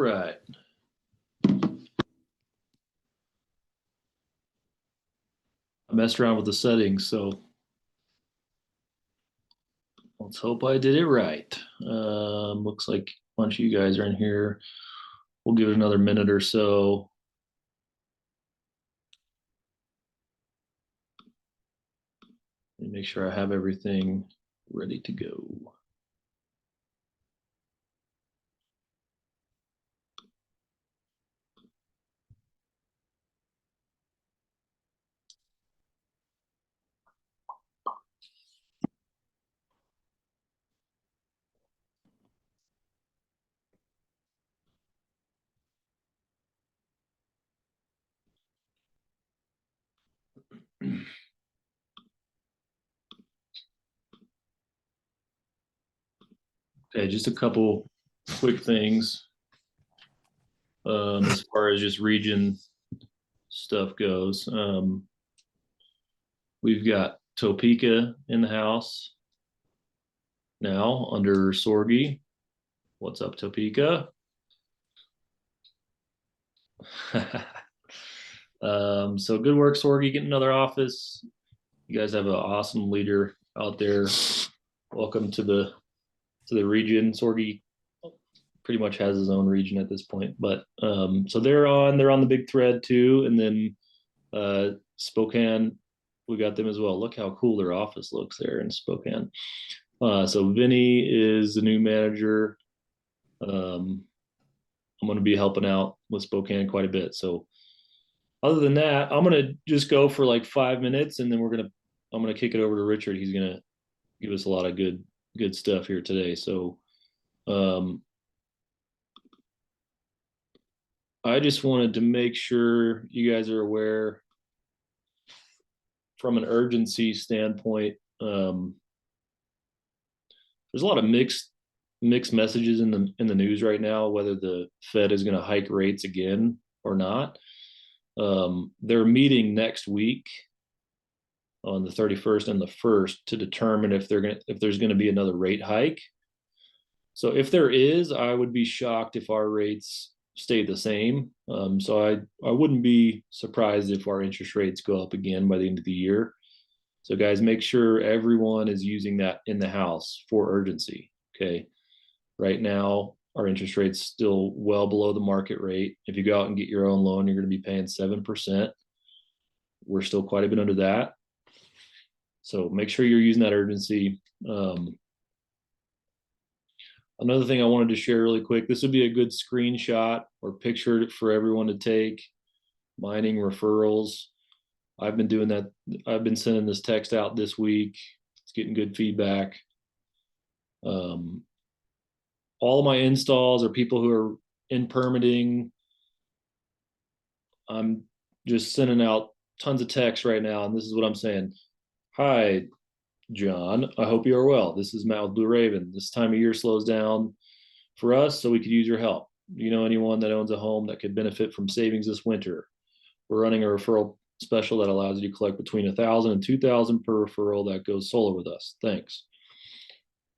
right. I messed around with the settings, so let's hope I did it right. Looks like a bunch of you guys are in here. We'll give it another minute or so. Let me make sure I have everything ready to go. Okay, just a couple quick things as far as just region stuff goes. We've got Topeka in the house now under Sorgi. What's up, Topeka? So good work, Sorgi, getting another office. You guys have an awesome leader out there. Welcome to the region. Sorgi pretty much has his own region at this point, but so they're on the big thread too, and then Spokane, we got them as well. Look how cool their office looks there in Spokane. So Vinny is the new manager. I'm going to be helping out with Spokane quite a bit. So other than that, I'm going to just go for like 5 minutes, and then I'm going to kick it over to Richard. He's going to give us a lot of good stuff here today. So I just wanted to make sure you guys are aware from an urgency standpoint. There's a lot of mixed messages in the news right now, whether the Fed is going to hike rates again or not. They're meeting next week on the 31st and the 1st to determine if there's going to be another rate hike. So if there is, I would be shocked if our rates stay the same. So I wouldn't be surprised if our interest rates go up again by the end of the year. So guys, make sure everyone is using that in the house for urgency. Okay. Right now, our interest rate's still well below the market rate. If you go out and get your own loan, you're going to be paying 7%. We're still quite a bit under that. So make sure you're using that urgency. Another thing I wanted to share really quick, this would be a good screenshot or picture for everyone to take. Mining referrals. I've been doing that. I've been sending this text out this week. It's getting good feedback. All of my installs are people who are in permitting. I'm just sending out tons of texts right now, and this is what I'm saying. Hi, John. I hope you are well. This is Matt with Blue Raven. This time of year slows down for us, so we could use your help. You know anyone that owns a home that could benefit from savings this winter? We're running a referral special that allows you to collect between $1,000 and $2,000 per referral that goes solar with us. Thanks.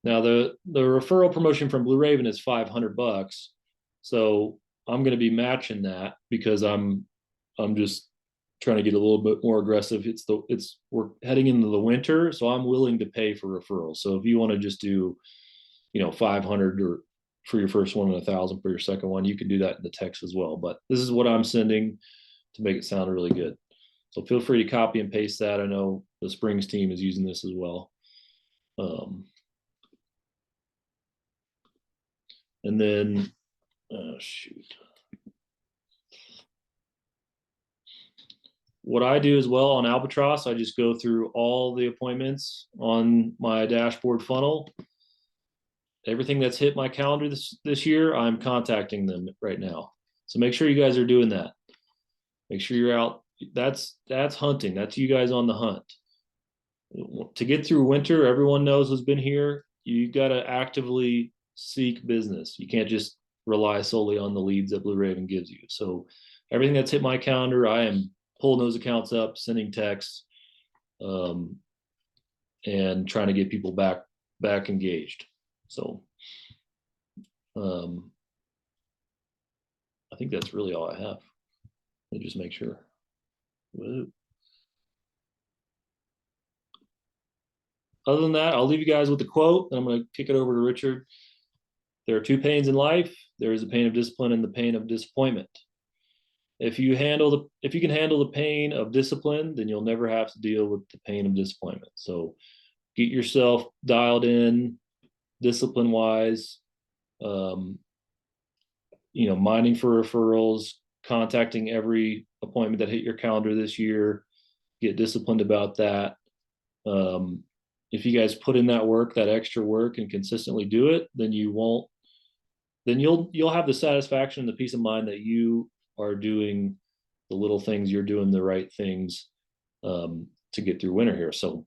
Now the referral promotion from Blue Raven is $500, so I'm going to be matching that because I'm just trying to get a little bit more aggressive. We're heading into the winter, so I'm willing to pay for referrals. So if you want to just do, 500 or for your first one and 1,000 for your second one, you can do that in the text as well. But this is what I'm sending to make it sound really good. So feel free to copy and paste that. I know the Springs team is using this as well. And then, shoot. What I do as well on Albatross, I just go through all the appointments on my dashboard funnel. Everything that's hit my calendar this year, I'm contacting them right now. So make sure you guys are doing that. Make sure you're out. That's hunting. That's you guys on the hunt. To get through winter, everyone knows who's been here. You got to actively seek business. You can't just rely solely on the leads that Blue Raven gives you. So everything that's hit my calendar, I am pulling those accounts up, sending texts, and trying to get people back engaged. So think that's really all I have. Let me just make sure. Whoa. Other than that, I'll leave you guys with the quote, and I'm going to kick it over to Richard. There are two pains in life. There is the pain of discipline and the pain of disappointment. If you can handle the pain of discipline, then you'll never have to deal with the pain of disappointment. So get yourself dialed in, discipline wise. Mining for referrals, contacting every appointment that hit your calendar this year. Get disciplined about that. If you guys put in that work, that extra work, and consistently do it, then you'll have the satisfaction and the peace of mind that you are doing the little things, you're doing the right things to get through winter here. So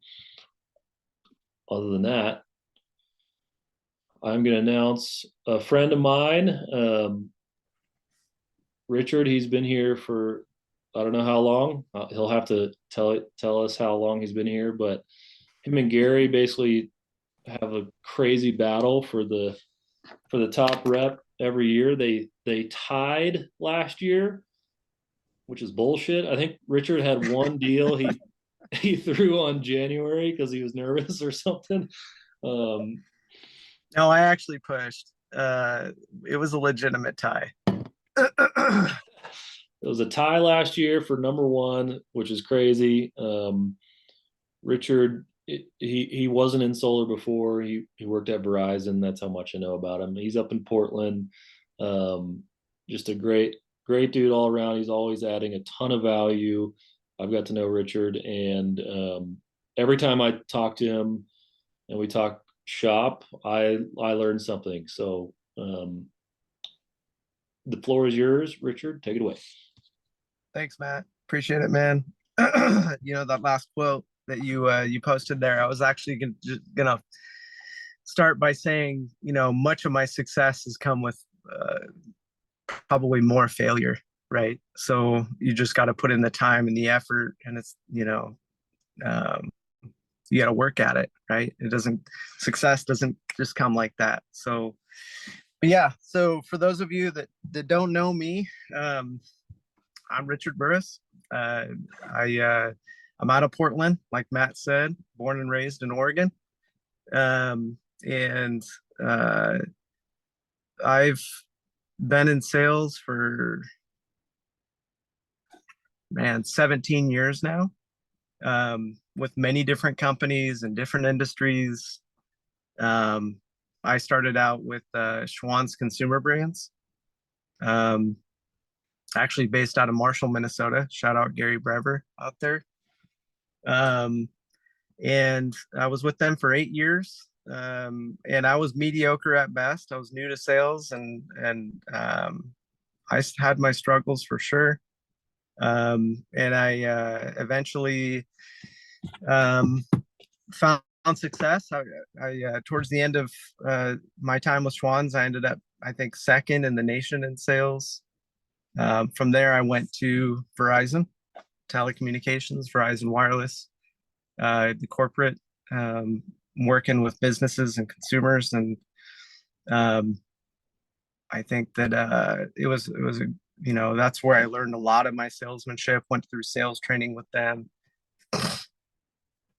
other than that, I'm going to announce a friend of mine, Richard. He's been here for, I don't know how long. He'll have to tell us how long he's been here, but him and Gary basically have a crazy battle for the top rep every year. They tied last year, which is bullshit. I think Richard had one deal he threw on January because he was nervous or something. No, I actually pushed. It was a legitimate tie. It was a tie last year for number one, which is crazy. Richard, he wasn't in solar before. He worked at Verizon. That's how much I know about him. He's up in Portland. Just a great dude all around. He's always adding a ton of value. I've got to know Richard, and every time I talk to him and we talk shop, I learned something. So the floor is yours, Richard. Take it away. Thanks, Matt. Appreciate it, man. That last quote that you posted there, I was actually gonna start by saying, much of my success has come with probably more failure, right? So you just got to put in the time and the effort, and it's you got to work at it, right? Success doesn't just come like that. So, but yeah. So for those of you that don't know me, I'm Richard Burress. I'm out of Portland, like Matt said, born and raised in Oregon. And I've been in sales for 17 years now, with many different companies and different industries. I started out with Schwann's Consumer Brands, actually based out of Marshall, Minnesota. Shout out Gary Brever out there. And I was with them for 8 years. And I was mediocre at best. I was new to sales, and I had my struggles for sure. And I eventually found success. I towards the end of my time with Schwann's, I ended up, I think, second in the nation in sales. From there, I went to Verizon Telecommunications, Verizon Wireless, the corporate, working with businesses and consumers. And I think that it was that's where I learned a lot of my salesmanship. Went through sales training with them,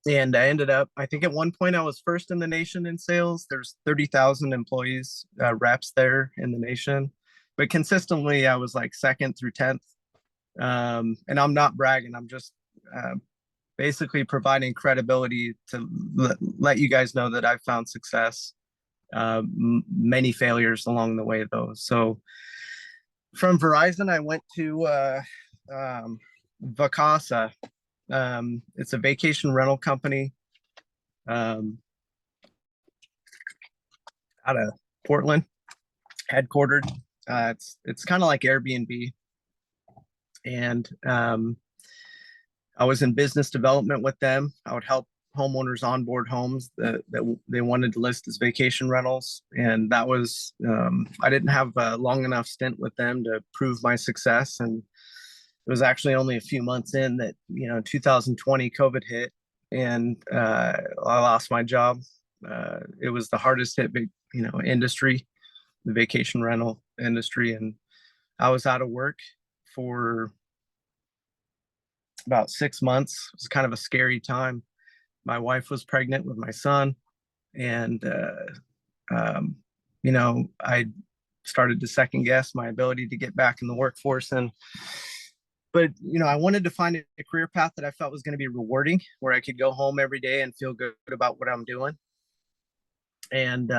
and I ended up, I think at one point I was first in the nation in sales. There's 30,000 employees, reps there in the nation, but consistently I was like second through 10th. And I'm not bragging. I'm just basically providing credibility to let you guys know that I've found success. Many failures along the way, though. So from Verizon, I went to Vacasa. It's a vacation rental company out of Portland, headquartered. It's kind of like Airbnb. And I was in business development with them. I would help homeowners onboard homes that they wanted to list as vacation rentals. And that was, I didn't have a long enough stint with them to prove my success. And it was actually only a few months in that, 2020 COVID hit, and I lost my job. It was the hardest hit, industry, the vacation rental industry. And I was out of work for about 6 months. It was kind of a scary time. My wife was pregnant with my son, and um, I started to second guess my ability to get back in the workforce. But I wanted to find a career path that I felt was going to be rewarding, where I could go home every day and feel good about what I'm doing. And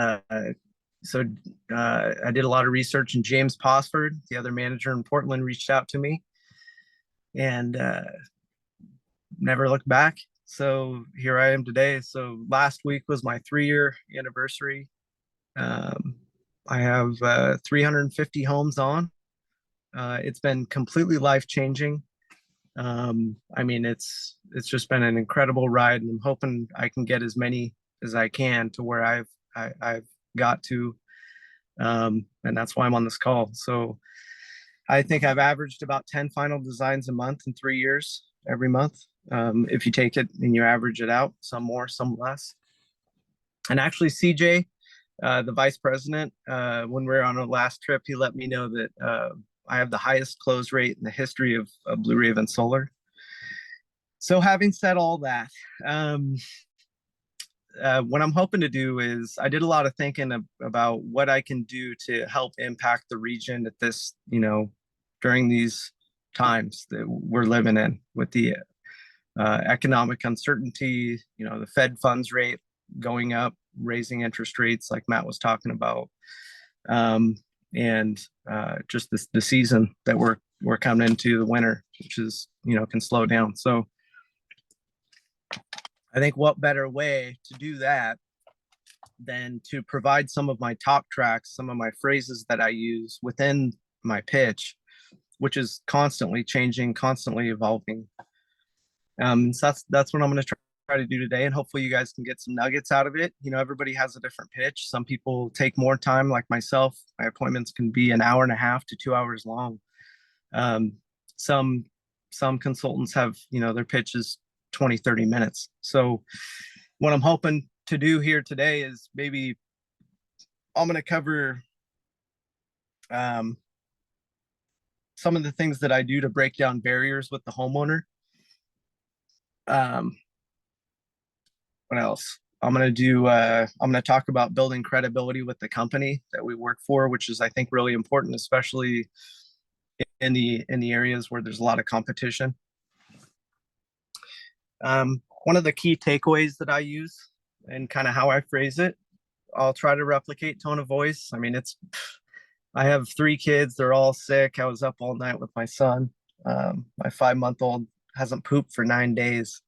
so I did a lot of research, and James Posford, the other manager in Portland, reached out to me, and never looked back. So here I am today. So last week was my 3-year anniversary. I have 350 homes on. It's been completely life changing. I mean, it's just been an incredible ride, and I'm hoping I can get as many as I can to where I've got to, and that's why I'm on this call. So I think I've averaged about 10 final designs a month in 3 years, every month. If you take it and you average it out, some more, some less. And actually, CJ, the vice president, when we were on our last trip, he let me know that I have the highest close rate in the history of Blue Raven Solar. So having said all that, what I'm hoping to do is, I did a lot of thinking about what I can do to help impact the region at this, during these times that we're living in with the economic uncertainty, the Fed funds rate going up, raising interest rates like Matt was talking about, and just the season that we're coming into, the winter, which is can slow down. So I think what better way to do that than to provide some of my talk tracks, some of my phrases that I use within my pitch, which is constantly changing, constantly evolving. So that's what I'm going to try to do today, and hopefully you guys can get some nuggets out of it. Everybody has a different pitch. Some people take more time, like myself. My appointments can be an hour and a half to 2 hours long. Some consultants have, their pitch is 20, 30 minutes. So what I'm hoping to do here today is, maybe I'm going to cover some of the things that I do to break down barriers with the homeowner. What else? I'm going to talk about building credibility with the company that we work for, which is, I think, really important, especially in the areas where there's a lot of competition. One of the key takeaways that I use, and kind of how I phrase it, I'll try to replicate tone of voice. I mean, I have 3 kids. They're all sick. I was up all night with my son. My 5-month-old hasn't pooped for 9 days.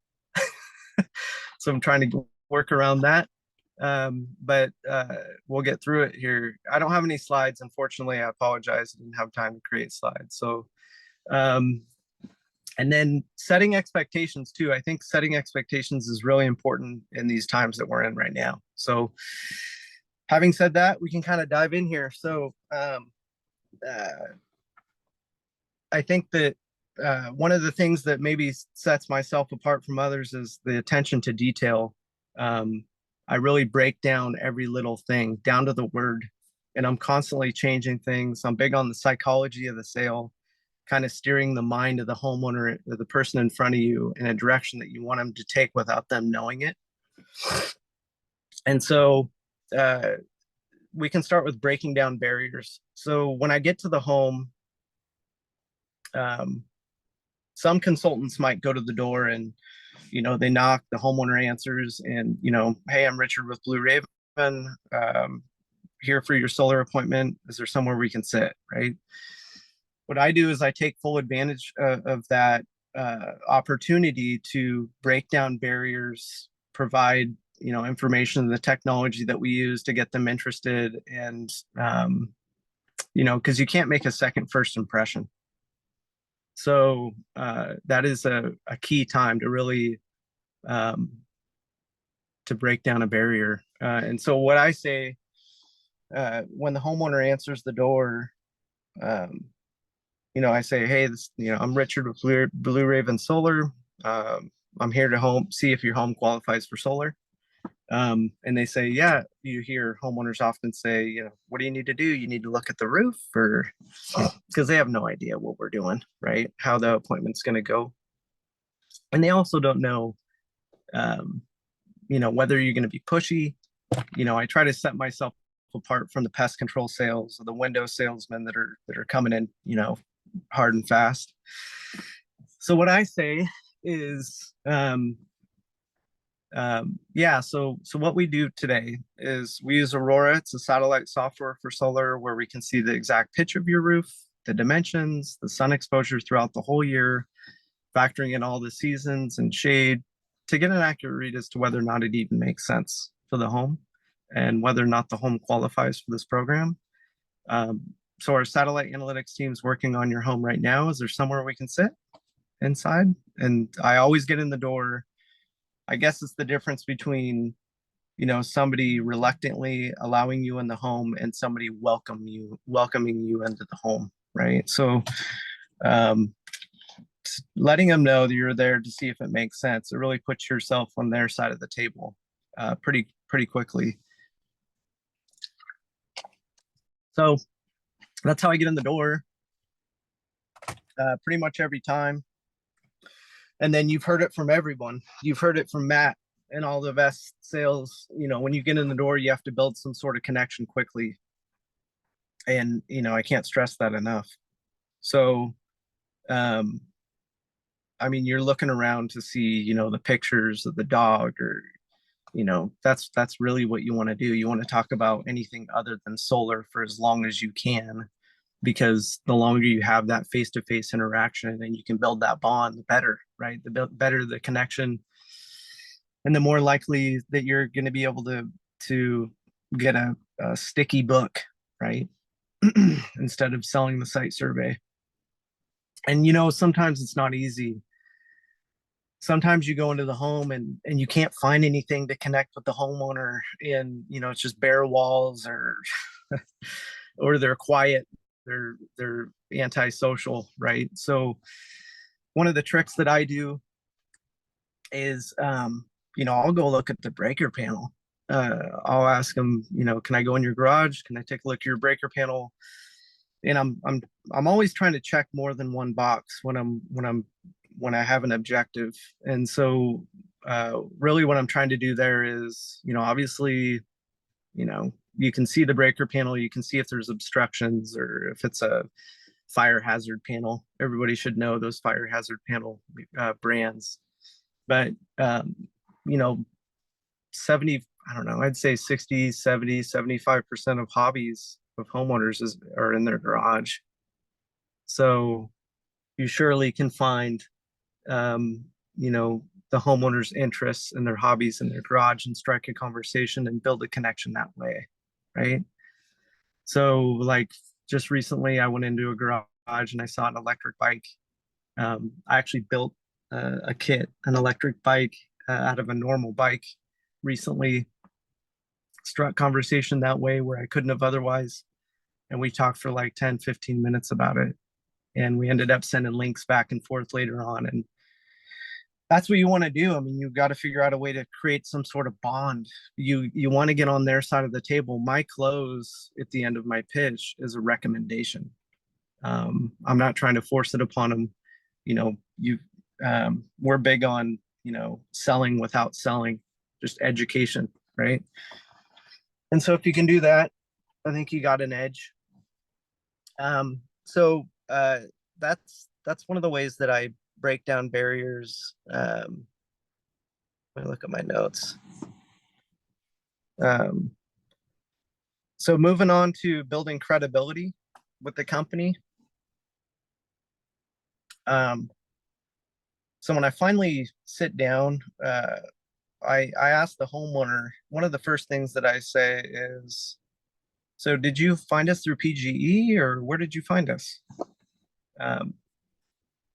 So I'm trying to work around that. But we'll get through it here. I don't have any slides, unfortunately. I apologize. I didn't have time to create slides. So, and then setting expectations too. I think setting expectations is really important in these times that we're in right now. So having said that, we can kind of dive in here. So I think that one of the things that maybe sets myself apart from others is the attention to detail. I really break down every little thing down to the word, and I'm constantly changing things. I'm big on the psychology of the sale, kind of steering the mind of the homeowner, the person in front of you, in a direction that you want them to take without them knowing it. And so we can start with breaking down barriers. So when I get to the home, some consultants might go to the door and, they knock, the homeowner answers, and, hey, I'm Richard with Blue Raven, here for your solar appointment. Is there somewhere we can sit, right? What I do is I take full advantage of that opportunity to break down barriers, provide, information, the technology that we use to get them interested. And, because you can't make a second first impression. So that is a key time to really to break down a barrier. And so what I say when the homeowner answers the door, I say, hey, I'm Richard with Blue Raven Solar. I'm here to see if your home qualifies for solar. And they say, yeah, you hear homeowners often say, what do you need to do? You need to look at the roof, or because they have no idea what we're doing, right? How the appointment's going to go. And they also don't know, um, whether you're going to be pushy. I try to set myself apart from the pest control sales or the window salesmen that are coming in, hard and fast. So what I say is, yeah, so what we do today is we use Aurora. It's a satellite software for solar where we can see the exact pitch of your roof, the dimensions, the sun exposure throughout the whole year, factoring in all the seasons and shade to get an accurate read as to whether or not it even makes sense for the home and whether or not the home qualifies for this program. Um, so our satellite analytics team is working on your home right now. Is there somewhere we can sit inside? And I always get in the door. I guess it's the difference between, somebody reluctantly allowing you in the home and somebody welcoming you into the home, right? So um, letting them know that you're there to see if it makes sense. It really puts yourself on their side of the table pretty quickly. So that's how I get in the door pretty much every time. And then you've heard it from everyone. You've heard it from Matt and all the best sales. When you get in the door, you have to build some sort of connection quickly. And, I can't stress that enough. So, I mean, you're looking around to see, the pictures of the dog, or, that's really what you want to do. You want to talk about anything other than solar for as long as you can, because the longer you have that face-to-face interaction and you can build that bond, the better, right? The better the connection, and the more likely that you're going to be able to get a sticky book, right? Instead of selling the site survey. And sometimes it's not easy. Sometimes you go into the home and you can't find anything to connect with the homeowner, and it's just bare walls, or or they're quiet, they're antisocial, right? So one of the tricks that I do is, I'll go look at the breaker panel. I'll ask them, can I go in your garage? Can I take a look at your breaker panel? And I'm always trying to check more than one box when I have an objective. And so really what I'm trying to do there is, obviously, you can see the breaker panel, you can see if there's obstructions or if it's a fire hazard panel. Everybody should know those fire hazard panel brands. But, 70, I don't know, I'd say 60, 70, 75% of hobbies of homeowners are in their garage. So you surely can find, the homeowner's interests and their hobbies in their garage and strike a conversation and build a connection that way, right? So like just recently I went into a garage and I saw an electric bike. I actually built a kit, an electric bike out of a normal bike recently. Struck conversation that way where I couldn't have otherwise. And we talked for like 10, 15 minutes about it. And we ended up sending links back and forth later on. And that's what you want to do. I mean, you've got to figure out a way to create some sort of bond. You want to get on their side of the table. My close at the end of my pitch is a recommendation. I'm not trying to force it upon them. We're big on, selling without selling, just education, right? And so if you can do that, I think you got an edge. So that's one of the ways that I break down barriers. Let me look at my notes. So moving on to building credibility with the company. So when I finally sit down, I ask the homeowner, one of the first things that I say is, so did you find us through PGE, or where did you find us?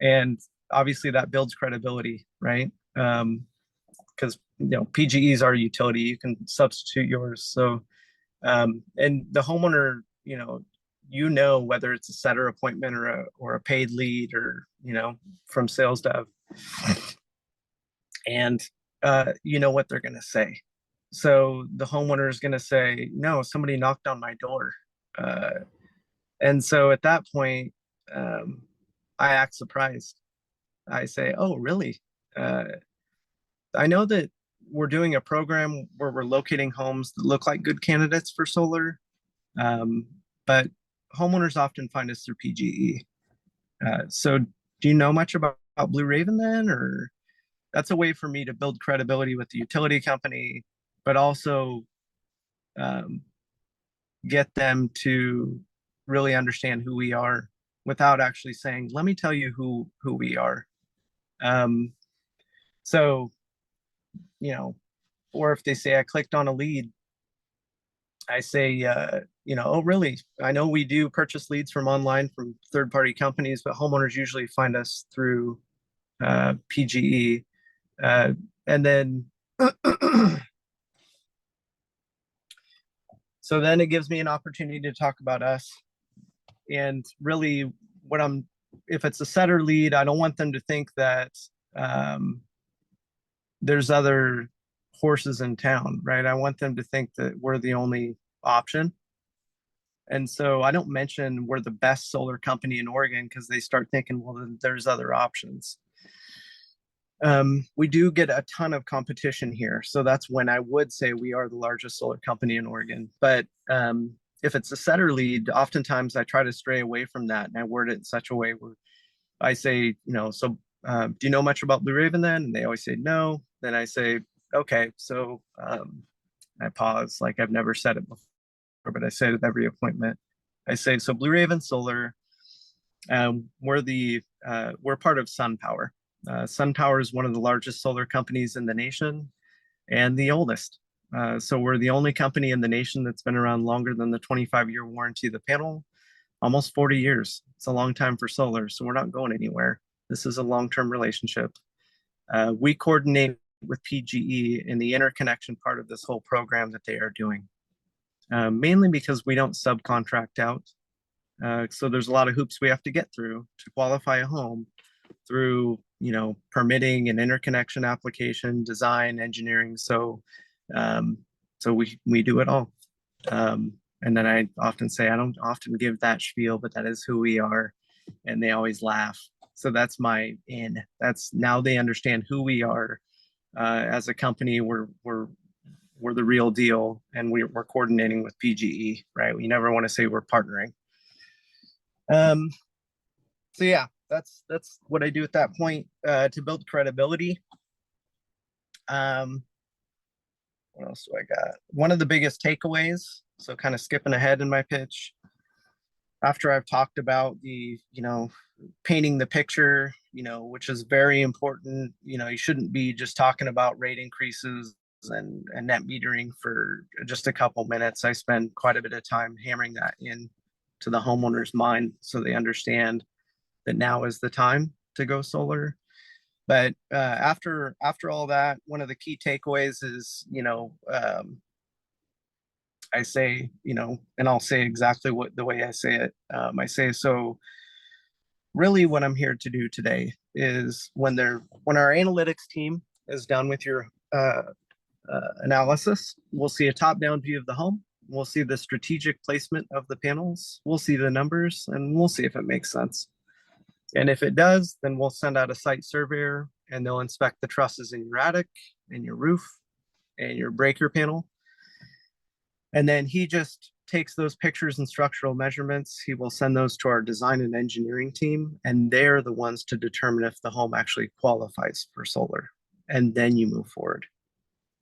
And obviously that builds credibility, right? Because PGE is our utility, you can substitute yours. So and the homeowner, whether it's a setter appointment or a paid lead, or from sales dev, and you know what they're going to say. So the homeowner is going to say, no, somebody knocked on my door. Uh, and so at that point, um, I act surprised. I say, oh, really? Uh, I know that we're doing a program where we're locating homes that look like good candidates for solar, um, but homeowners often find us through PGE. So do you know much about Blue Raven then? Or that's a way for me to build credibility with the utility company, but also um, get them to really understand who we are without actually saying, let me tell you who we are. Um, so, you know, or if they say I clicked on a lead, I say, oh, really? I know we do purchase leads from online from third party companies, but homeowners usually find us through PGE. And then, so then it gives me an opportunity to talk about us. And really, if it's a setter lead, I don't want them to think that um, there's other horses in town, right? I want them to think that we're the only option. And so I don't mention we're the best solar company in Oregon because they start thinking, well, then there's other options. We do get a ton of competition here. So that's when I would say we are the largest solar company in Oregon. But if it's a setter lead, oftentimes I try to stray away from that and I word it in such a way where I say, do you know much about Blue Raven then? And they always say no. Then I say, okay, so I pause like I've never said it before, but I say it at every appointment. I say, so Blue Raven Solar, we're part of SunPower. SunPower is one of the largest solar companies in the nation and the oldest. So we're the only company in the nation that's been around longer than the 25-year warranty of the panel, almost 40 years. It's a long time for solar, so we're not going anywhere. This is a long-term relationship. We coordinate with PGE in the interconnection part of this whole program that they are doing, mainly because we don't subcontract out. So there's a lot of hoops we have to get through to qualify a home through, permitting and interconnection application, design, engineering. Um, so we do it all. And then I often say I don't often give that spiel, but that is who we are, and they always laugh. So that's my in. That's now they understand who we are as a company. We're the real deal, and we're coordinating with PGE, right? We never want to say we're partnering. So yeah, that's what I do at that point to build credibility. What else do I got? One of the biggest takeaways, so kind of skipping ahead in my pitch, after I've talked about the, painting the picture, which is very important. You shouldn't be just talking about rate increases and net metering for just a couple minutes. I spend quite a bit of time hammering that in to the homeowner's mind so they understand that now is the time to go solar. But after all that, one of the key takeaways is, I say, and I'll say exactly what the way I say it. I say, so really what I'm here to do today is when our analytics team is done with your analysis, we'll see a top-down view of the home. We'll see the strategic placement of the panels. We'll see the numbers, and we'll see if it makes sense. And if it does, then we'll send out a site surveyor and they'll inspect the trusses in your attic and your roof and your breaker panel. And then he just takes those pictures and structural measurements. He will send those to our design and engineering team, and they're the ones to determine if the home actually qualifies for solar. And then you move forward.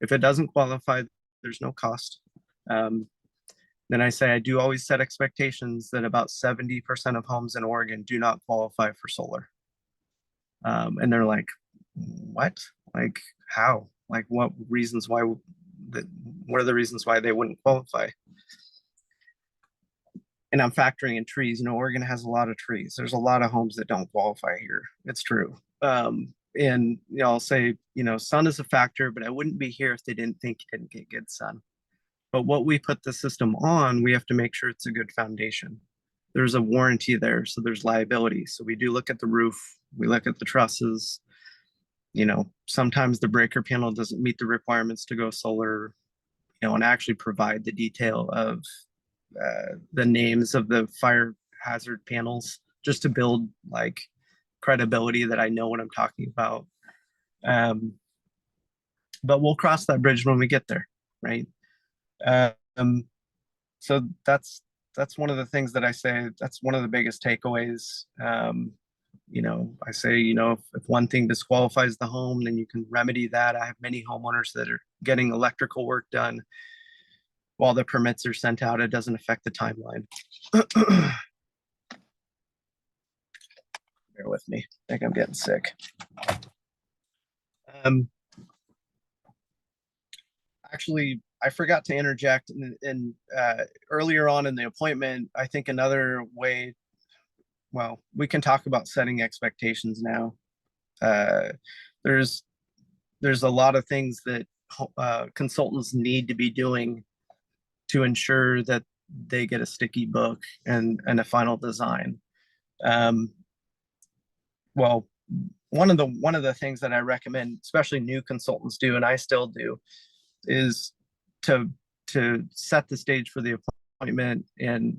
If it doesn't qualify, there's no cost. Then I say I do always set expectations that about 70% of homes in Oregon do not qualify for solar. And they're like, what? Like, how? Like, what reasons why? What are the reasons why they wouldn't qualify? And I'm factoring in trees. Oregon has a lot of trees. There's a lot of homes that don't qualify here. It's true. And I'll say, sun is a factor, but I wouldn't be here if they didn't think you didn't get good sun. But what we put the system on, we have to make sure it's a good foundation. There's a warranty there, so there's liability. So we do look at the roof, we look at the trusses. Sometimes the breaker panel doesn't meet the requirements to go solar. and actually provide the detail of the names of the fire hazard panels, just to build like credibility that I know what I'm talking about. Um, but we'll cross that bridge when we get there, right? Um, so that's one of the things that I say. That's one of the biggest takeaways. I say, if one thing disqualifies the home, then you can remedy that. I have many homeowners that are getting electrical work done while the permits are sent out. It doesn't affect the timeline. Bear with me. I think I'm getting sick. Um, Actually, I forgot to interject in earlier on in the appointment. I think another way, well, we can talk about setting expectations now. Uh, there's there's a lot of things that consultants need to be doing to ensure that they get a sticky book and a final design. Um, well, one of the things that I recommend, especially new consultants do, and I still do, is to to set the stage for the appointment and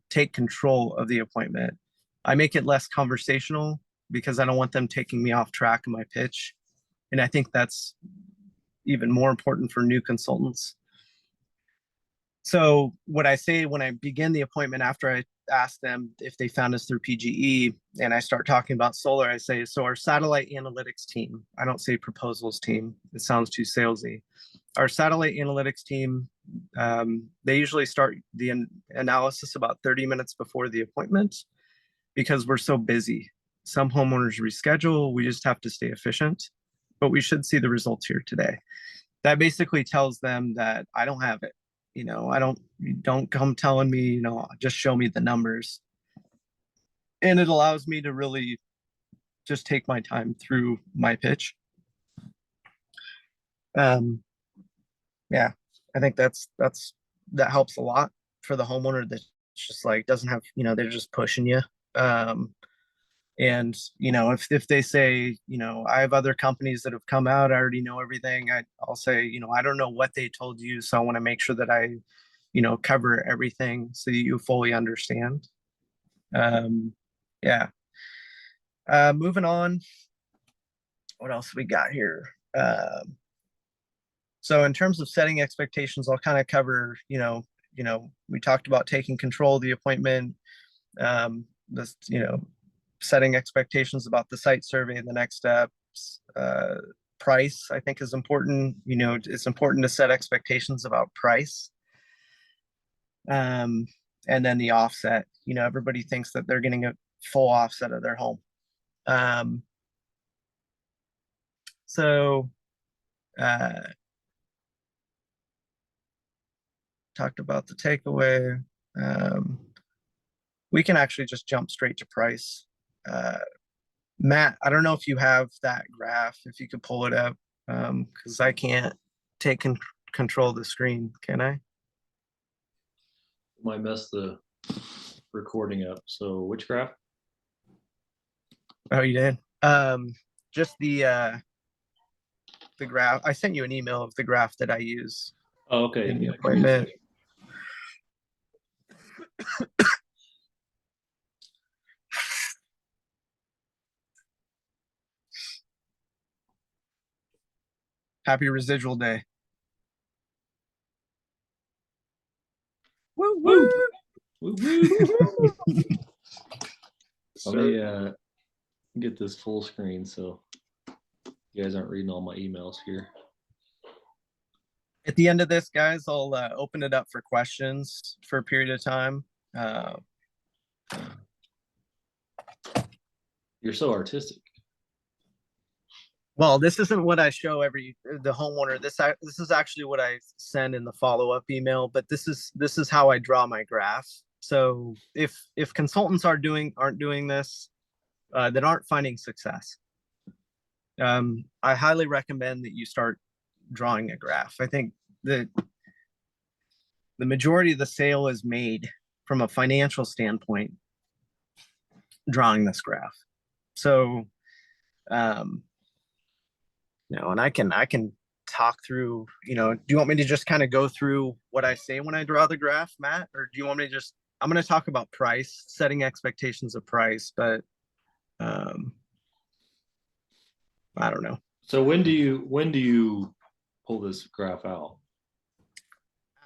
take control of the appointment. I make it less conversational because I don't want them taking me off track in my pitch, and I think that's even more important for new consultants. So what I say when I begin the appointment, after I ask them if they found us through PGE and I start talking about solar, I say, so our satellite analytics team, I don't say proposals team, it sounds too salesy. Our satellite analytics team, they usually start the analysis about 30 minutes before the appointment because we're so busy. Some homeowners reschedule, we just have to stay efficient, but we should see the results here today. That basically tells them that I don't have it. I don't come telling me, just show me the numbers. And it allows me to really just take my time through my pitch. Um, yeah, I think that helps a lot for the homeowner that just like doesn't have, they're just pushing you. And if they say, I have other companies that have come out, I already know everything. I'll say, I don't know what they told you, so I want to make sure that I cover everything so you fully understand. Yeah. Moving on. What else we got here? So in terms of setting expectations, I'll kind of cover, we talked about taking control of the appointment, this, setting expectations about the site survey and the next steps. Price, I think, is important. It's important to set expectations about price. And then the offset, everybody thinks that they're getting a full offset of their home. So talked about the takeaway. We can actually just jump straight to price. Matt, I don't know if you have that graph, if you could pull it up, because I can't take control of the screen, can I? Might mess the recording up. So which graph? Oh, you did. Just the graph. I sent you an email of the graph that I use. Oh, okay. In the appointment. Happy residual day. Woo woo. Woo woo. Let me get this full screen so you guys aren't reading all my emails here. At the end of this, guys, I'll open it up for questions for a period of time. You're so artistic. Well, this isn't what I show the homeowner. This is actually what I send in the follow-up email, but this is how I draw my graph. So if consultants aren't doing this, that aren't finding success, I highly recommend that you start drawing a graph. I think that the majority of the sale is made from a financial standpoint drawing this graph. So and I can talk through, do you want me to just kind of go through what I say when I draw the graph, Matt? Or do you want me to just, I'm going to talk about price, setting expectations of price, but um, I don't know. So when do you pull this graph out?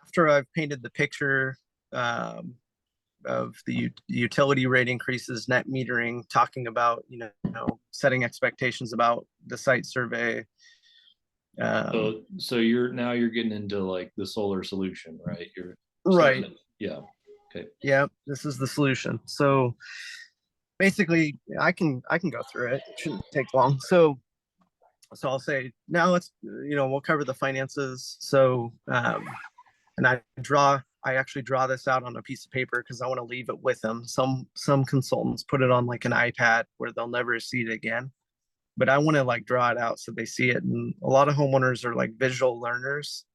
After I've painted the picture um, of the utility rate increases, net metering, talking about, setting expectations about the site survey. So you're getting into like the solar solution, right? You're Right. starting, yeah. Okay. Yeah, this is the solution. So basically, I can go through it. It shouldn't take long. So I'll say now let's we'll cover the finances. So and I actually draw this out on a piece of paper because I want to leave it with them. Some consultants put it on like an iPad where they'll never see it again. But I want to like draw it out so they see it. And a lot of homeowners are like visual learners.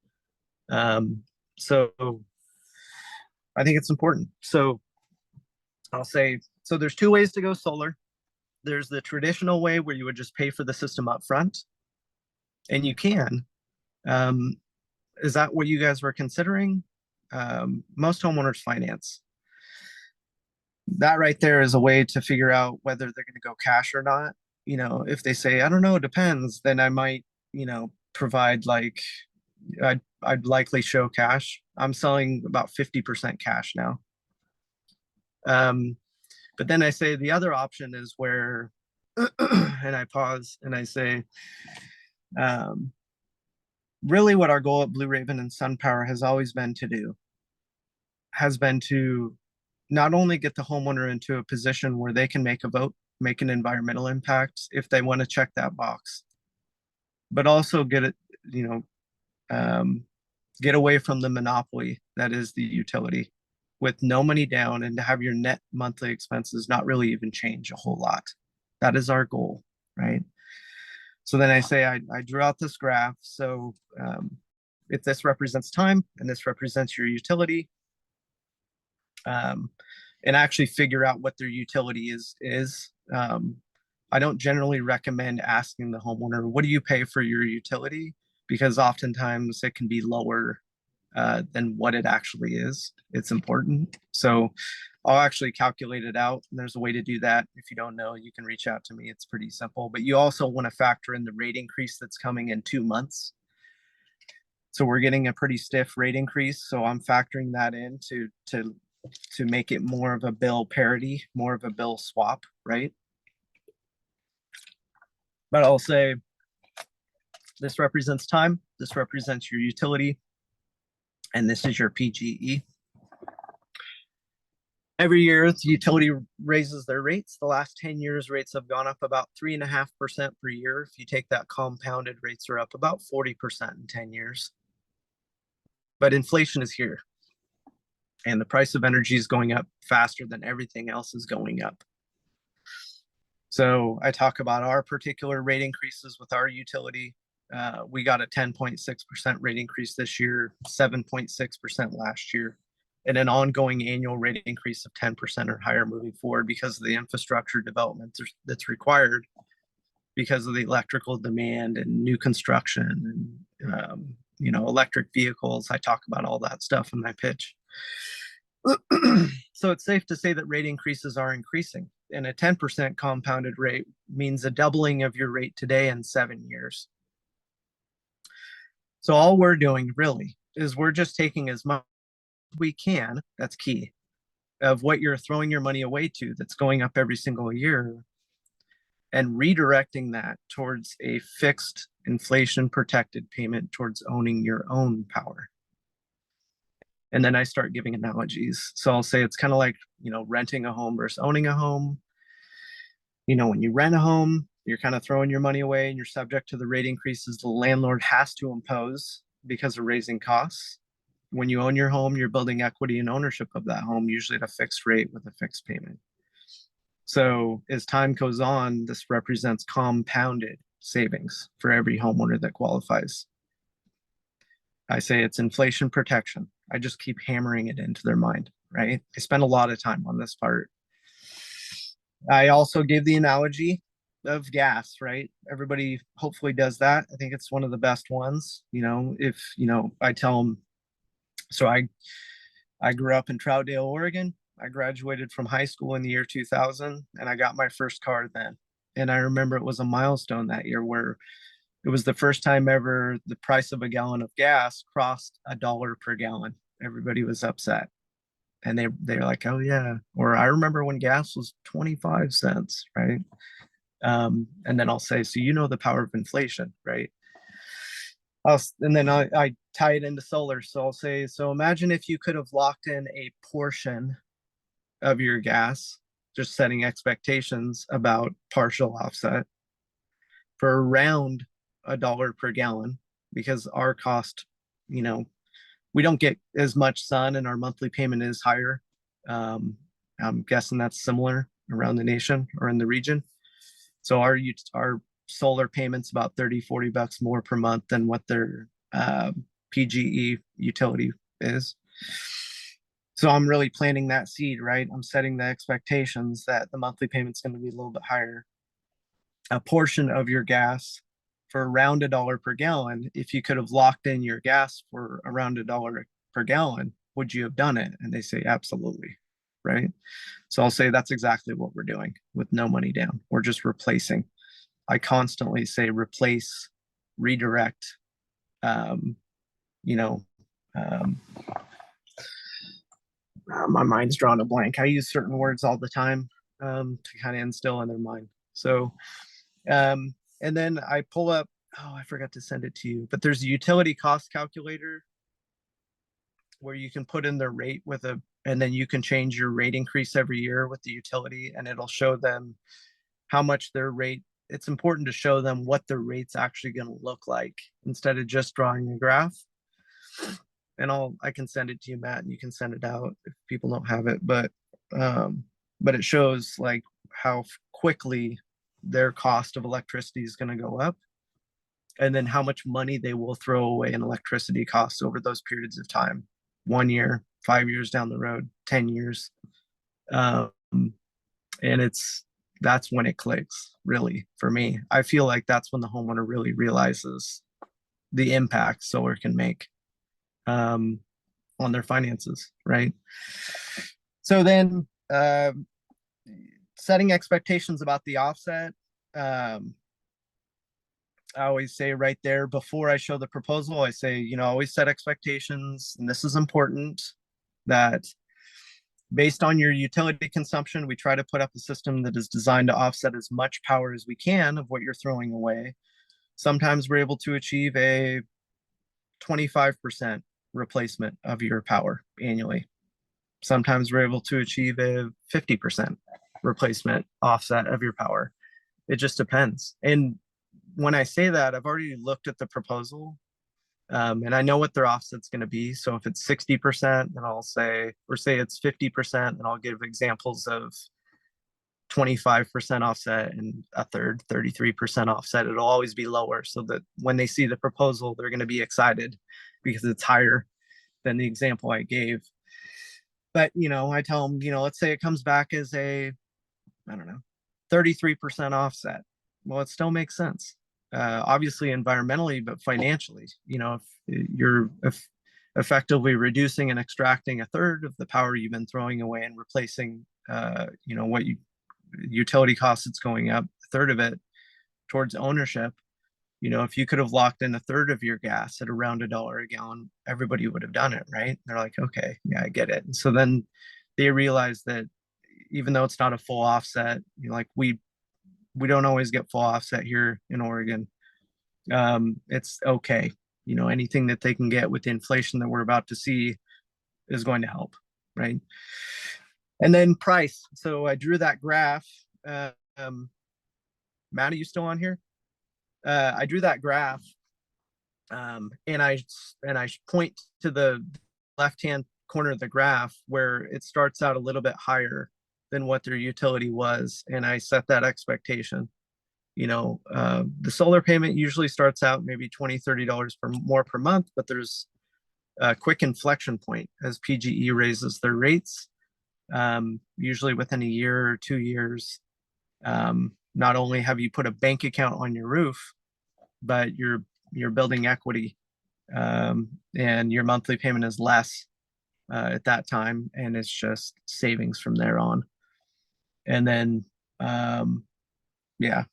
So I think it's important. So I'll say, so there's two ways to go solar. There's the traditional way where you would just pay for the system up front, and you can. Um, is that what you guys were considering? Most homeowners finance. That right there is a way to figure out whether they're going to go cash or not. If they say, I don't know, it depends, then I might, provide like, I'd likely show cash. I'm selling about 50% cash now. But then I say the other option is where, and I pause and I say, really what our goal at Blue Raven and SunPower has always been to do has been to not only get the homeowner into a position where they can make a vote, make an environmental impact if they want to check that box, but also get it, get away from the monopoly that is the utility with no money down and to have your net monthly expenses not really even change a whole lot. That is our goal, right? So then I say, I drew out this graph. So if this represents time and this represents your utility, and actually figure out what their utility is. I don't generally recommend asking the homeowner, what do you pay for your utility? Because oftentimes it can be lower than what it actually is. It's important. So I'll actually calculate it out. And there's a way to do that. If you don't know, you can reach out to me. It's pretty simple. But you also want to factor in the rate increase that's coming in 2 months. So we're getting a pretty stiff rate increase. So I'm factoring that in to make it more of a bill parity, more of a bill swap, right? But I'll say this represents time, this represents your utility, and this is your PGE. Every year, the utility raises their rates. The last 10 years, rates have gone up about 3.5% per year. If you take that compounded, rates are up about 40% in 10 years. But inflation is here. And the price of energy is going up faster than everything else is going up. So I talk about our particular rate increases with our utility. We got a 10.6% rate increase this year, 7.6% last year, and an ongoing annual rate increase of 10% or higher moving forward because of the infrastructure development that's required because of the electrical demand and new construction and electric vehicles. I talk about all that stuff in my pitch. So it's safe to say that rate increases are increasing, and a 10% compounded rate means a doubling of your rate today in 7 years. So all we're doing really is we're just taking as much as we can, that's key, of what you're throwing your money away to that's going up every single year, and redirecting that towards a fixed inflation protected payment towards owning your own power. And then I start giving analogies. So I'll say it's kind of like, renting a home versus owning a home. When you rent a home, you're kind of throwing your money away and you're subject to the rate increases the landlord has to impose because of raising costs. When you own your home, you're building equity and ownership of that home, usually at a fixed rate with a fixed payment. So as time goes on, this represents compounded savings for every homeowner that qualifies. I say it's inflation protection. I just keep hammering it into their mind, right? I spend a lot of time on this part. I also gave the analogy of gas, right? Everybody hopefully does that. I think it's one of the best ones. If I tell them, so I grew up in Troutdale, Oregon. I graduated from high school in the year 2000, and I got my first car then. And I remember it was a milestone that year where it was the first time ever the price of a gallon of gas crossed $1 per gallon. Everybody was upset. And they're like, oh yeah. Or I remember when gas was 25 cents, right? And then I'll say, so the power of inflation, right? And then I tie it into solar. So I'll say, so imagine if you could have locked in a portion of your gas, just setting expectations about partial offset for around $1 per gallon, because our cost, we don't get as much sun and our monthly payment is higher. I'm guessing that's similar around the nation or in the region. So our solar payments about 30-40 bucks more per month than what their PGE utility is. So I'm really planting that seed, right? I'm setting the expectations that the monthly payment's going to be a little bit higher. A portion of your gas for around $1 per gallon, if you could have locked in your gas for around $1 per gallon, would you have done it? And they say, absolutely, right? So I'll say that's exactly what we're doing with no money down. We're just replacing. I constantly say replace, redirect, you know, um, my mind's drawn a blank. I use certain words all the time to kind of instill in their mind. So, and then I pull up, oh, I forgot to send it to you, but there's a utility cost calculator where you can put in their rate and then you can change your rate increase every year with the utility, and it'll show them how much their rate. It's important to show them what their rate's actually going to look like instead of just drawing a graph. And I can send it to you, Matt, and you can send it out if people don't have it. But it shows like how quickly their cost of electricity is going to go up, and then how much money they will throw away in electricity costs over those periods of time. 1 year, 5 years down the road, 10 years. And that's when it clicks, really, for me. I feel like that's when the homeowner really realizes the impact solar can make on their finances, right? So then setting expectations about the offset. I always say right there before I show the proposal, I say, always set expectations. And this is important, that based on your utility consumption, we try to put up a system that is designed to offset as much power as we can of what you're throwing away. Sometimes we're able to achieve a 25% replacement of your power annually. Sometimes we're able to achieve a 50% replacement offset of your power. It just depends. And when I say that, I've already looked at the proposal, and I know what their offset's going to be. So if it's 60%, then I'll say, or say it's 50%, then I'll give examples of 25% offset and a third, 33% offset. It'll always be lower, so that when they see the proposal, they're going to be excited because it's higher than the example I gave. But, I tell them, let's say it comes back as a, I don't know, 33% offset. Well, it still makes sense. Obviously environmentally, but financially, if you're effectively reducing and extracting a third of the power you've been throwing away and replacing, what utility costs it's going up, a third of it towards ownership. If you could have locked in a third of your gas at around $1 a gallon, everybody would have done it, right? They're like, okay, yeah, I get it. And so then they realize that even though it's not a full offset, like we don't always get full offset here in Oregon. It's okay. Anything that they can get with the inflation that we're about to see is going to help, right? And then price. So I drew that graph. Matt, are you still on here? I drew that graph, and I point to the left-hand corner of the graph where it starts out a little bit higher than what their utility was, and I set that expectation. The solar payment usually starts out maybe $20-30 more per month, but there's a quick inflection point as PGE raises their rates, usually within a year or 2 years. not only have you put a bank account on your roof, but you're building equity, and your monthly payment is less at that time, and it's just savings from there on. And then, um, yeah,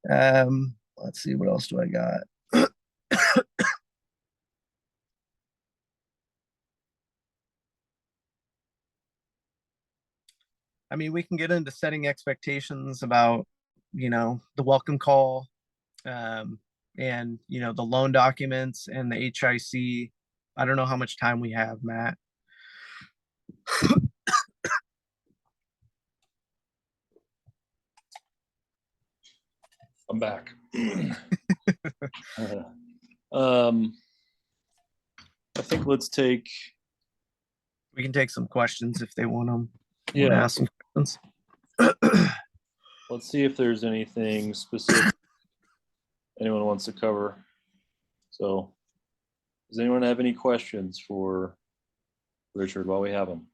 let's see, what else do I got? I mean, we can get into setting expectations about, the welcome call, um, and, the loan documents and the HIC. I don't know how much time we have, Matt. I'm back. um, I think let's take. We can take some questions if they want them. Want to Yeah, ask some questions? let's see if there's anything specific anyone wants to cover. So, does anyone have any questions for Richard while we have him?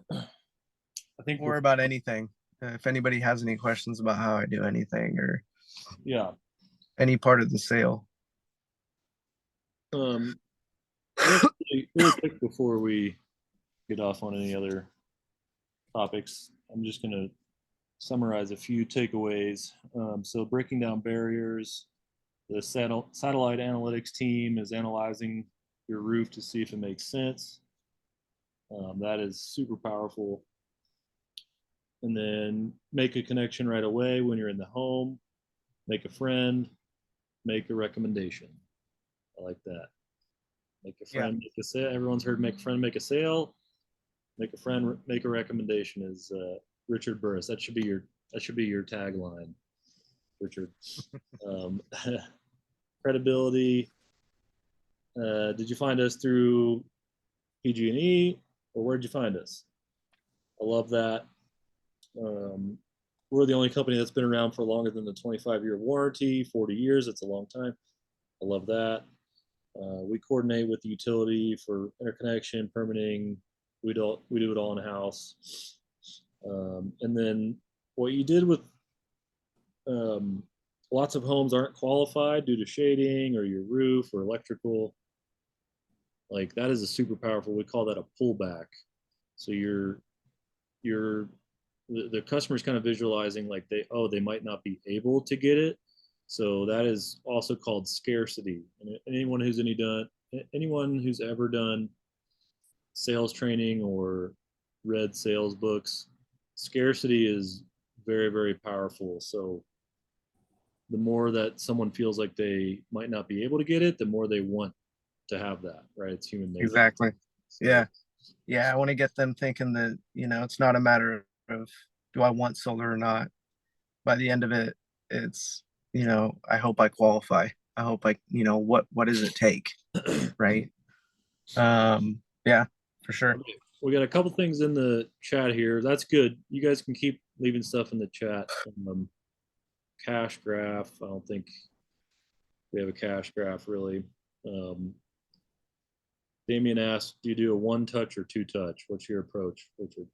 I think Or about anything. If anybody has any questions about how I do anything or yeah. any part of the sale. Um, really quick before we get off on any other topics, I'm just going to summarize a few takeaways. So, breaking down barriers, the satellite analytics team is analyzing your roof to see if it makes sense. That is super powerful. And then make a connection right away when you're in the home, make a friend, make a recommendation. I like that. Make a friend, make a sale. Everyone's heard make a friend, make a sale. Make a friend, make a recommendation is Richard Burress. That should be your tagline, Richard. Um, credibility. Did you find us through PG&E or where'd you find us? I love that. We're the only company that's been around for longer than the 25-year warranty, 40 years. It's a long time. I love that. We coordinate with the utility for interconnection, permitting. We do it all in house. And then what you did with lots of homes aren't qualified due to shading or your roof or electrical. Like that is a super powerful. We call that a pullback. So the customer's kind of visualizing like they might not be able to get it. So that is also called scarcity. And anyone who's ever done sales training or read sales books, scarcity is very, very powerful. So the more that someone feels like they might not be able to get it, the more they want to have that, right? It's human nature. Exactly. So, Yeah. I want to get them thinking that, it's not a matter of do I want solar or not. By the end of it, it's, I hope I qualify. I hope what does it take? Right. Yeah, for sure. okay. We got a couple things in the chat here. That's good. You guys can keep leaving stuff in the chat. Cash graph. I don't think we have a cash graph really. Damien asked, do you do a one touch or two touch? What's your approach, Richard?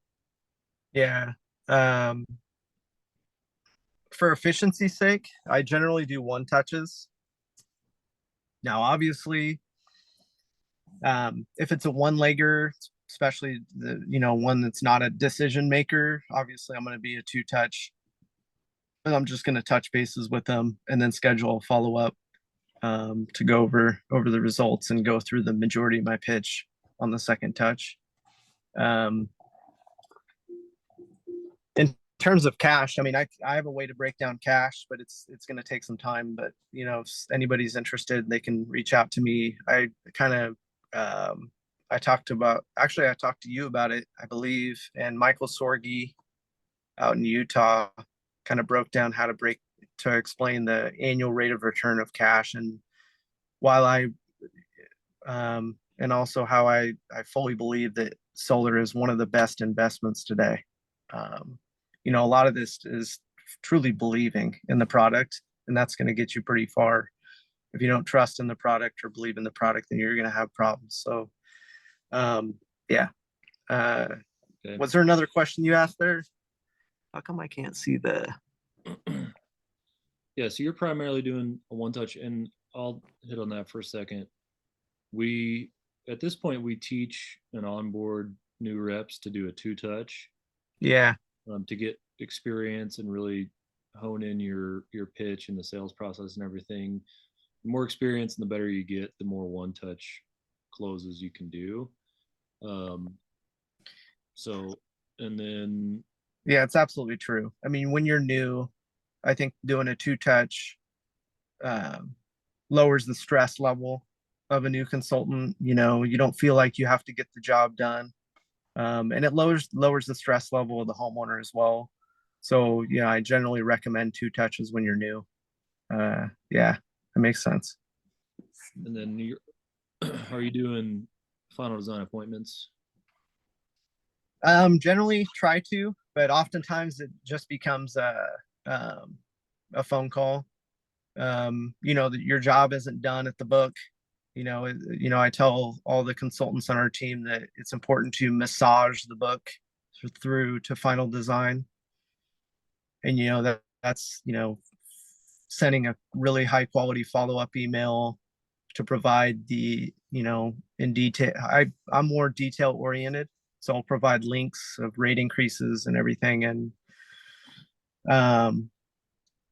Yeah. For efficiency's sake, I generally do one touches. Now, obviously, if it's a one legger, especially the one that's not a decision maker, obviously I'm going to be a two touch, and I'm just going to touch bases with them and then schedule a follow up, to go over the results and go through the majority of my pitch on the second touch. In terms of cash, I mean, I have a way to break down cash, but it's going to take some time. But if anybody's interested, they can reach out to me. I kind of I talked to you about it, I believe, and Michael Sorgi out in Utah kind of broke down how to explain the annual rate of return of cash, and while and also how I fully believe that solar is one of the best investments today. A lot of this is truly believing in the product, and that's going to get you pretty far. if you don't trust in the product or believe in the product, then you're going to have problems. So, yeah. Uh, Okay. was there another question you asked there? How come I can't see the? Yeah, so you're primarily doing a one touch, and I'll hit on that for a second. We, at this point, we teach and onboard new reps to do a two touch, Yeah, to get experience and really hone in your pitch and the sales process and everything. The more experience and the better you get, the more one touch closes you can do. Um, so, and then, yeah, it's absolutely true. I mean, when you're new, I think doing a two touch um, lowers the stress level of a new consultant. You know, you don't feel like you have to get the job done, and it lowers the stress level of the homeowner as well. So yeah, I generally recommend two touches when you're new. Yeah, that makes sense. and then you're, are you doing final design appointments? Generally try to, but oftentimes it just becomes um, a phone call. You know that your job isn't done at the book. You know, I tell all the consultants on our team that it's important to massage the book through to final design, and you know that's sending a really high quality follow up email to provide the in detail. I'm more detail oriented, so I'll provide links of rate increases and everything. And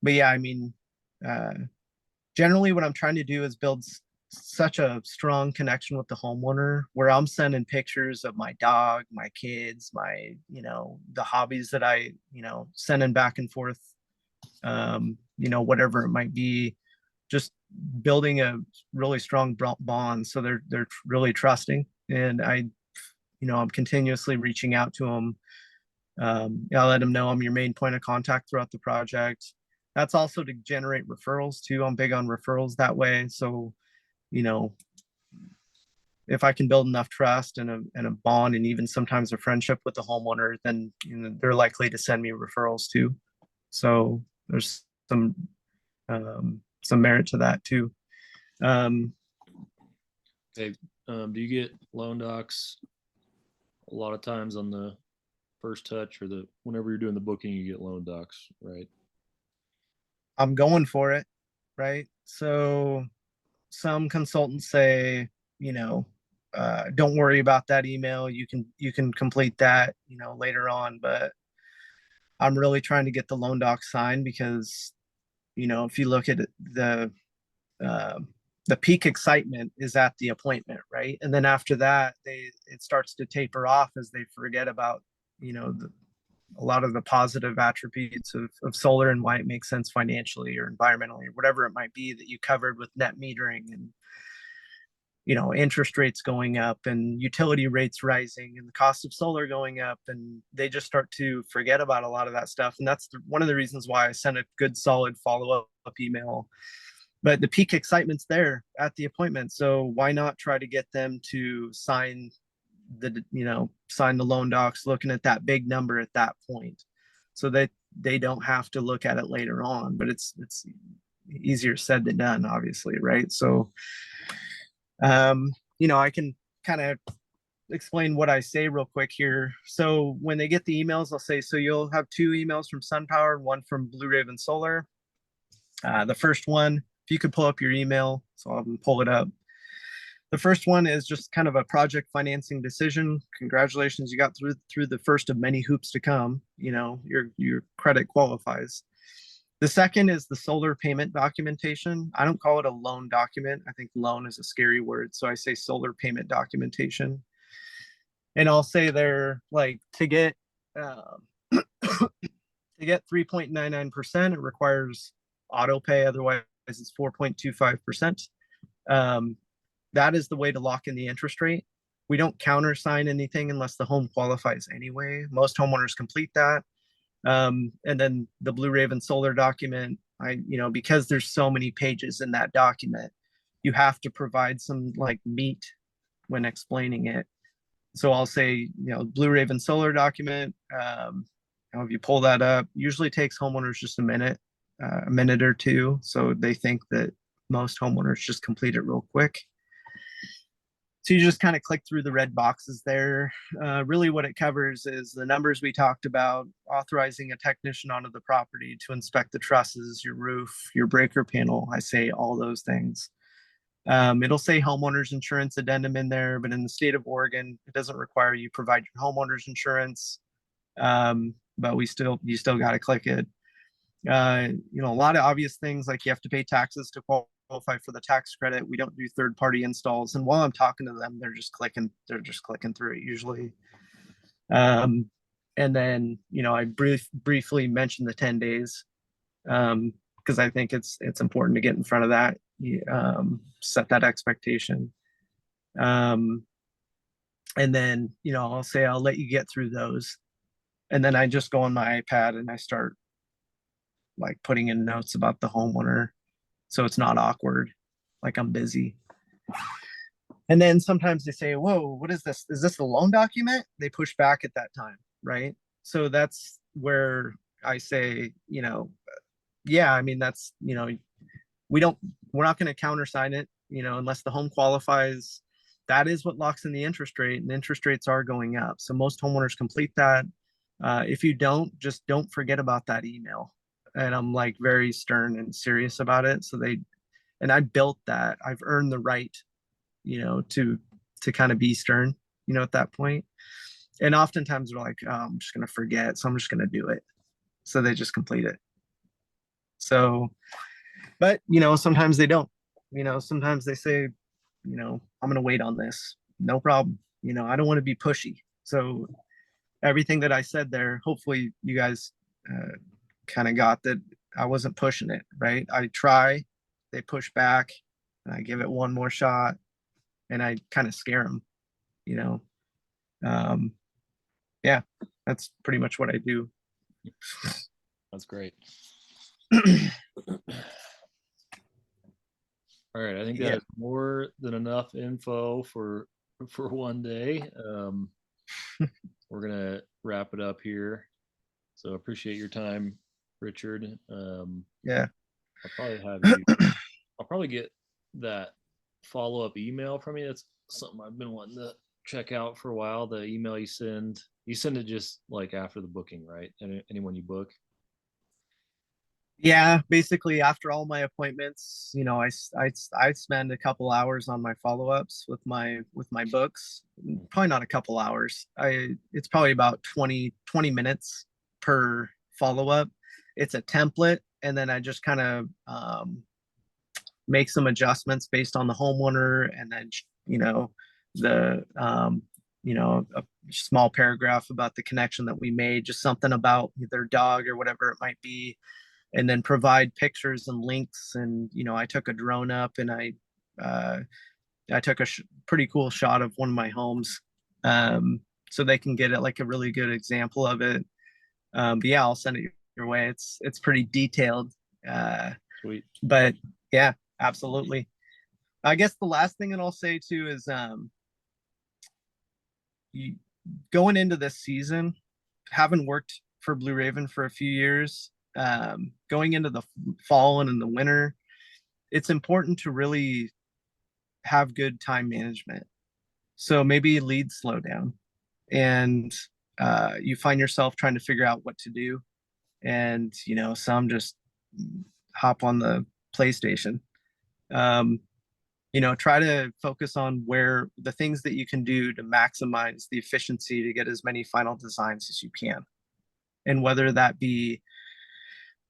but yeah, I mean, uh, generally what I'm trying to do is build such a strong connection with the homeowner where I'm sending pictures of my dog, my kids, my the hobbies that I sending back and forth, whatever it might be, just building a really strong bond so they're really trusting. And I'm continuously reaching out to them. I'll let them know I'm your main point of contact throughout the project. That's also to generate referrals too. I'm big on referrals that way. So, you know, if I can build enough trust and a bond and even sometimes a friendship with the homeowner, then they're likely to send me referrals too. So there's some merit to that too. Um, Okay. Do you get loan docs a lot of times on the first touch, or the whenever you're doing the booking, you get loan docs, right? I'm going for it, right? So some consultants say, don't worry about that email. You can complete that, later on. But I'm really trying to get the loan doc signed because, if you look at uh, the peak excitement is at the appointment, right? And then after that, it starts to taper off as they forget about, a lot of the positive attributes of solar and why it makes sense financially or environmentally or whatever it might be that you covered with net metering and interest rates going up and utility rates rising and the cost of solar going up, and they just start to forget about a lot of that stuff. And that's one of the reasons why I sent a good solid follow-up email. But the peak excitement's there at the appointment, so why not try to get them to sign the loan docs looking at that big number at that point, so that they don't have to look at it later on. But it's easier said than done, obviously, right? So I can kind of explain what I say real quick here. So when they get the emails, I'll say, so you'll have two emails from SunPower and one from Blue Raven Solar. The first one, if you could pull up your email, so I'll pull it up. The first one is just kind of a project financing decision. Congratulations, you got through the first of many hoops to come. Your credit qualifies. The second is the solar payment documentation. I don't call it a loan document. I think loan is a scary word, so I say solar payment documentation. And I'll say they're like to get 3.99%, it requires auto pay. Otherwise, it's 4.25%. That is the way to lock in the interest rate. We don't countersign anything unless the home qualifies anyway. Most homeowners complete that. And then the Blue Raven Solar document, because there's so many pages in that document, you have to provide some like meat when explaining it. So I'll say, Blue Raven Solar document. If you pull that up, usually takes homeowners just a minute or two. So they think that most homeowners just complete it real quick. So you just kind of click through the red boxes there. Really what it covers is the numbers we talked about, authorizing a technician onto the property to inspect the trusses, your roof, your breaker panel. I say all those things. It'll say homeowners insurance addendum in there, but in the state of Oregon, it doesn't require you provide your homeowners insurance. But you still got to click it. A lot of obvious things like you have to pay taxes to qualify for the tax credit. We don't do third-party installs. And while I'm talking to them, they're just clicking through it usually. And then, I briefly mentioned the 10 days. Because I think it's important to get in front of that, set that expectation. And then, I'll say I'll let you get through those. And then I just go on my iPad and I start like putting in notes about the homeowner. So it's not awkward, like I'm busy. And then sometimes they say, whoa, what is this? Is this the loan document? They push back at that time, right? So that's where I say, yeah, I mean, that's, we're not going to countersign it, unless the home qualifies. That is what locks in the interest rate, and interest rates are going up. So most homeowners complete that. If you don't, just don't forget about that email. And I'm like very stern and serious about it. And I built that. I've earned the right, to kind of be stern, at that point. And oftentimes they're like, oh, I'm just going to forget. So I'm just going to do it. So they just complete it. So, but, sometimes they don't, sometimes they say, I'm going to wait on this. No problem. I don't want to be pushy. So everything that I said there, hopefully you guys kind of got that I wasn't pushing it, right? I try, they push back, and I give it one more shot, and I kind of scare them, yeah, that's pretty much what I do. That's great. All right, I think that is more than enough info for one day. We're gonna wrap it up here. So appreciate your time, Richard. Yeah, I'll probably have you. I'll probably get that follow-up email from you. That's something I've been wanting to check out for a while. The email you send it just like after the booking, right? Anyone you book. Yeah, basically after all my appointments, I spend a couple hours on my follow-ups with my books. Probably not a couple hours. It's probably about 20 minutes per follow-up. It's a template, and then I just kind of make some adjustments based on the homeowner, and then the a small paragraph about the connection that we made, just something about their dog or whatever it might be, and then provide pictures and links. And I took a drone up, and I took a pretty cool shot of one of my homes, so they can get it like a really good example of it. But yeah, I'll send it your way. It's pretty detailed. Sweet. But yeah, absolutely. I guess the last thing that I'll say too is going into this season, having worked for Blue Raven for a few years, going into the fall and in the winter, it's important to really have good time management. So maybe leads slow down, and you find yourself trying to figure out what to do, and some just hop on the PlayStation. Try to focus on where the things that you can do to maximize the efficiency to get as many final designs as you can. And whether that be,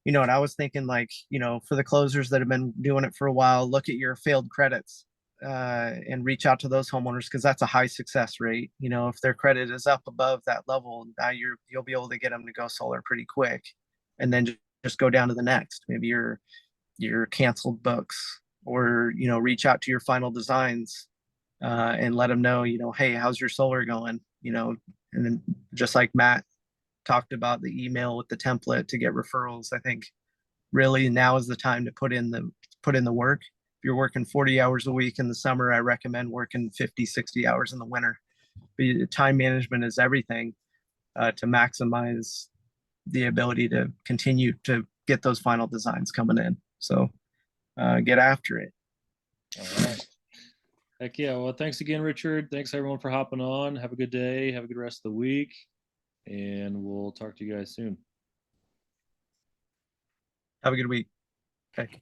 and I was thinking like, for the closers that have been doing it for a while, look at your failed credits and reach out to those homeowners, because that's a high success rate. If their credit is up above that level, now you'll be able to get them to go solar pretty quick, and then just go down to the next. Maybe your canceled books, or reach out to your final designs and let them know, hey, how's your solar going? And then just like Matt talked about the email with the template to get referrals, I think really now is the time to put in the work. If you're working 40 hours a week in the summer, I recommend working 50, 60 hours in the winter. But time management is everything to maximize the ability to continue to get those final designs coming in. So get after it. All right. Heck yeah. Well, thanks again, Richard. Thanks everyone for hopping on. Have a good day. Have a good rest of the week. And we'll talk to you guys soon. Have a good week. Okay.